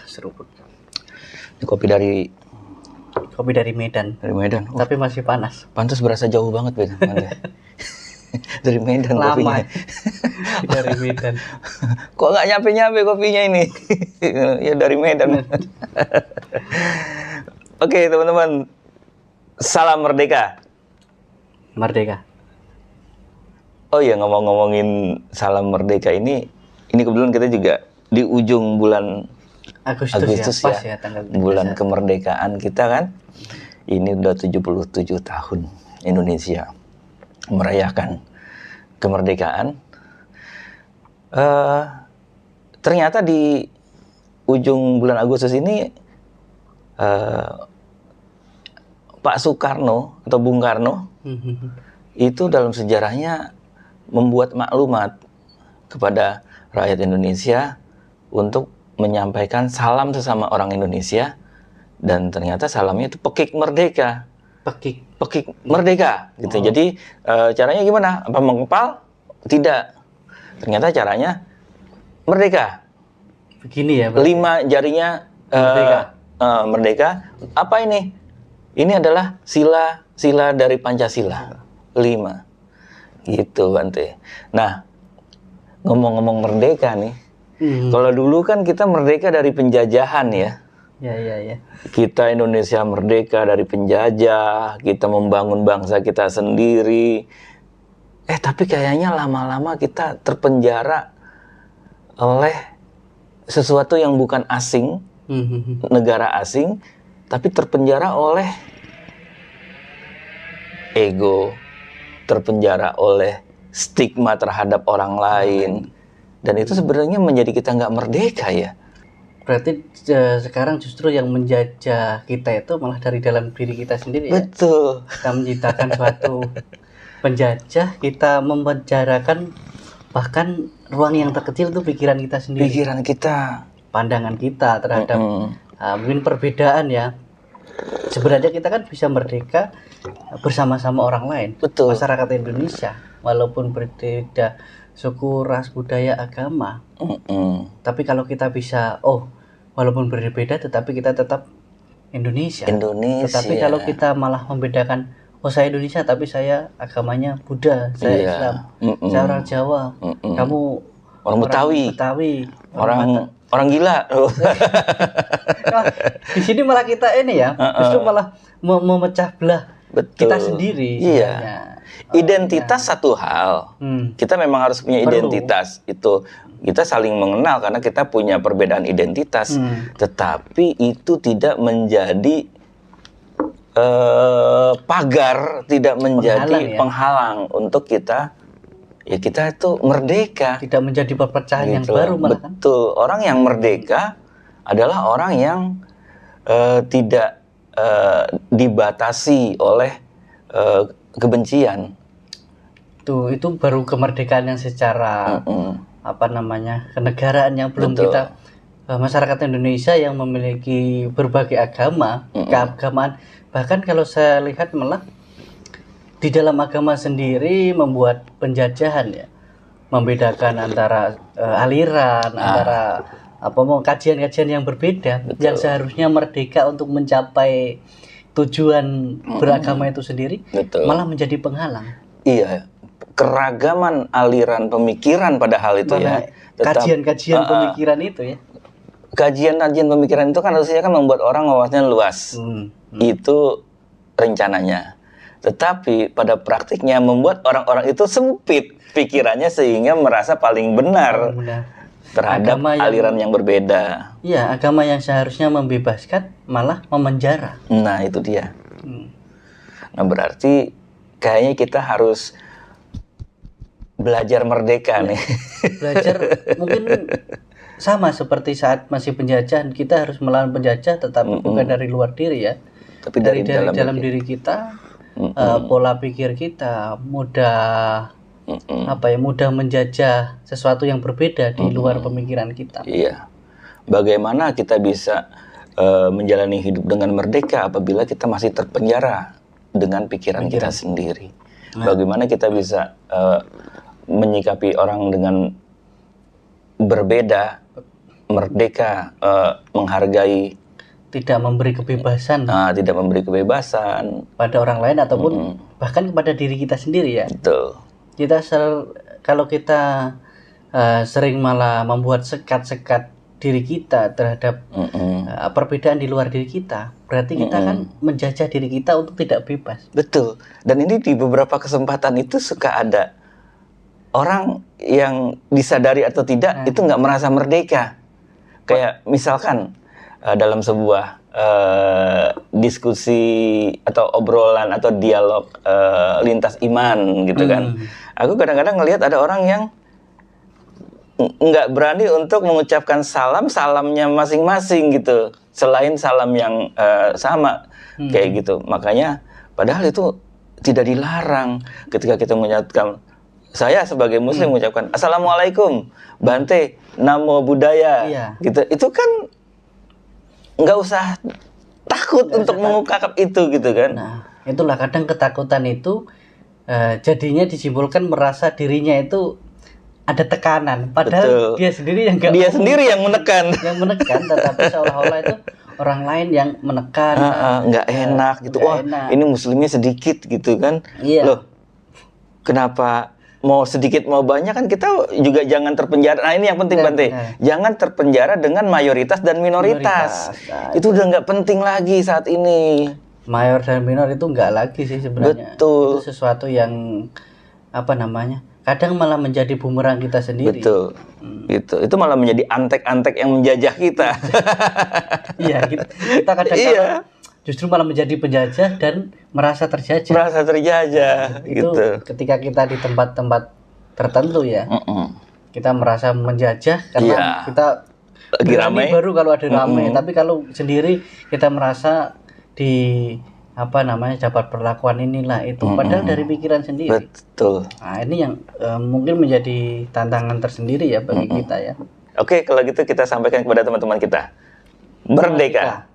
Seruput. Ini kopi dari Medan. Dari Medan. Oh, Tapi masih panas. pantas berasa jauh banget beda. Dari Medan Lama. kopinya. Dari Medan. Kok nggak nyampe kopinya ini? Ya dari Medan. Oke teman-teman, salam merdeka. Merdeka. Oh iya, ngomongin salam merdeka ini kebetulan kita juga di ujung bulan Agustus Pas ya, tanggal 31. bulan kemerdekaan kita kan. Ini udah 77 tahun Indonesia merayakan kemerdekaan. Ternyata di ujung bulan Agustus ini Pak Soekarno atau Bung Karno itu dalam sejarahnya membuat maklumat kepada rakyat Indonesia untuk menyampaikan salam sesama orang Indonesia, dan ternyata salamnya itu pekik merdeka. Pekik merdeka gitu. Jadi caranya gimana? Apa mengepal? Tidak. Ternyata caranya merdeka. Begini ya. 5 jarinya merdeka. Apa ini? Ini adalah sila dari Pancasila. 5. Gitu Bante. Nah, ngomong-ngomong merdeka nih. Kalau dulu kan kita merdeka dari penjajahan ya. Ya. Kita Indonesia merdeka dari penjajah, kita membangun bangsa kita sendiri. Tapi kayaknya lama-lama kita terpenjara oleh sesuatu yang bukan asing, negara asing, tapi terpenjara oleh ego, terpenjara oleh stigma terhadap orang lain. Dan itu sebenarnya menjadi kita nggak merdeka ya. Berarti sekarang justru yang menjajah kita itu malah dari dalam diri kita sendiri ya. Betul. Kita menciptakan suatu penjajah, kita memenjarakan bahkan ruang yang terkecil itu pikiran kita sendiri. Pikiran kita. Pandangan kita terhadap mungkin perbedaan ya. Sebenarnya kita kan bisa merdeka bersama-sama orang lain. Betul. Masyarakat Indonesia walaupun berbeda suku, ras, budaya, agama. Tapi kalau kita bisa, walaupun berbeda, tetapi kita tetap Indonesia. Tetapi kalau kita malah membedakan, saya Indonesia, tapi saya agamanya Buddha, saya Islam, saya orang Jawa, kamu orang Betawi, orang gila. Nah, di sini malah kita ini ya, justru malah memecah belah. Betul. Kita sendiri. Iya. Identitas satu hal. Kita memang harus punya identitas. Itu kita saling mengenal karena kita punya perbedaan identitas. Tetapi itu tidak menjadi pagar, tidak menjadi penghalang untuk kita. Ya kita itu merdeka. Tidak menjadi perpecahan yang baru malah kan. Betul. Orang yang merdeka adalah orang yang tidak dibatasi oleh kebencian. Itu baru kemerdekaan yang secara kenegaraan yang belum kita masyarakat Indonesia yang memiliki berbagai agama, keagamaan. Bahkan kalau saya lihat malah di dalam agama sendiri membuat penjajahan ya, membedakan antara aliran, antara kajian-kajian yang berbeda. Betul. Yang seharusnya merdeka untuk mencapai tujuan beragama itu sendiri. Betul. Malah menjadi penghalang. Iya, keragaman aliran pemikiran pada hal itu ya. Kajian-kajian pemikiran itu ya. Kajian-kajian pemikiran itu kan harusnya kan membuat orang wawasannya luas. Itu rencananya. Tetapi pada praktiknya membuat orang-orang itu sempit pikirannya sehingga merasa paling benar. Terhadap aliran yang berbeda. Iya, agama yang seharusnya membebaskan malah memenjara. Nah, itu dia. Nah, berarti kayaknya kita harus belajar merdeka nih. Belajar mungkin sama seperti saat masih penjajahan, kita harus melawan penjajah tetapi bukan dari luar diri ya. Tapi dari dalam diri kita, pola pikir kita mudah mudah menjajah sesuatu yang berbeda di luar pemikiran kita. Iya. Bagaimana kita bisa menjalani hidup dengan merdeka apabila kita masih terpenjara dengan pikiran kita sendiri? Bagaimana kita bisa menyikapi orang dengan berbeda merdeka, menghargai, tidak memberi kebebasan tidak memberi kebebasan pada orang lain ataupun bahkan kepada diri kita sendiri ya. Betul. Kalau kita sering malah membuat sekat-sekat diri kita terhadap perbedaan di luar diri kita, berarti kita kan menjajah diri kita untuk tidak bebas. Betul. Dan ini di beberapa kesempatan itu suka ada orang yang disadari atau tidak itu nggak merasa merdeka. Kayak misalkan dalam sebuah diskusi atau obrolan atau dialog lintas iman gitu kan. Aku kadang-kadang ngelihat ada orang yang nggak berani untuk mengucapkan salamnya masing-masing gitu, selain salam yang sama kayak gitu. Makanya padahal itu tidak dilarang ketika kita mengucapkan, saya sebagai muslim mengucapkan assalamualaikum, Bante, namo buddhaya, gitu. Itu kan nggak usah takut untuk mengungkapkan itu gitu kan. Nah, itulah kadang ketakutan itu jadinya disimpulkan merasa dirinya itu ada tekanan, padahal dia sendiri yang sendiri yang menekan, tetapi seolah-olah itu orang lain yang menekan, nggak enak gitu. Wah, ini muslimnya sedikit gitu kan. Loh, kenapa mau sedikit mau banyak kan kita juga jangan terpenjara. Nah ini yang penting Bante, jangan terpenjara dengan mayoritas dan minoritas. Itu udah nggak penting lagi saat ini. Mayor dan minor itu nggak lagi sih sebenarnya. Betul. Itu sesuatu yang kadang malah menjadi bumerang kita sendiri. Betul. Gitu. Itu malah menjadi antek-antek yang menjajah kita. Iya, kita kadang-kadang justru malah menjadi penjajah dan merasa terjajah. Gitu. Ketika kita di tempat-tempat tertentu ya. Kita merasa menjajah karena kita lagi ramai. Baru kalau ada ramai, tapi kalau sendiri kita merasa dapat perlakuan inilah itu, padahal dari pikiran sendiri. Betul. Nah ini yang mungkin menjadi tantangan tersendiri ya bagi kita ya. Oke, kalau gitu kita sampaikan kepada teman-teman kita, merdeka.